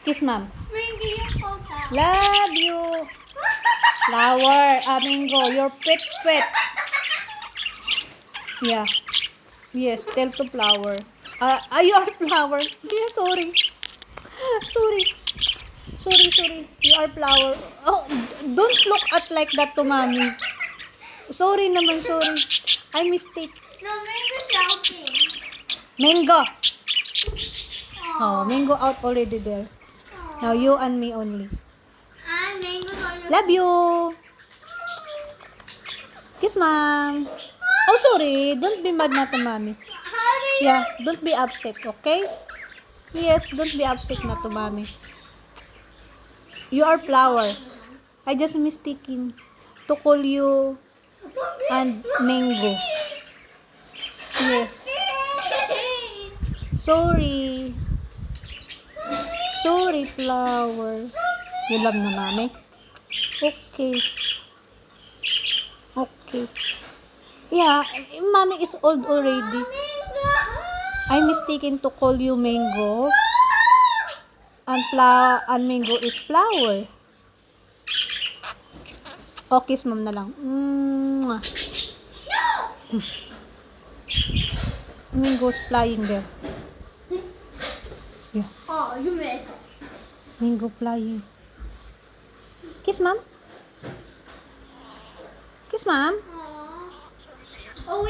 Kiss mom. Ringy yung photo. Love you. Flower. Mango. You're pet. Yeah. Yes, tell to flower. You are flower. Yeah, sorry. Sorry. You are flower. Oh, don't look at like that to mommy. Sorry naman, sorry. I mistake. No, Mango shouting. Mango. Oh, Aww. mango out already there. Now you and me only. And Mango's on your Love you. Kiss mom. Oh, sorry. Don't be mad na to mommy. How do you? Yeah, don't be upset, okay? Yes, don't be upset na to mommy. You are flower. I just mistaken to call you and mango. Yes. Sorry. Sorry, flower. You love na mami? Okay. Yeah, mommy is old already. I'm mistaken to call you mango. And mango is flower. O, kiss mom na lang. Mwah. Mango's flying there. Yeah. Oh, you missed. Mango flying. Kiss mom. Kiss mom. Oh, wait.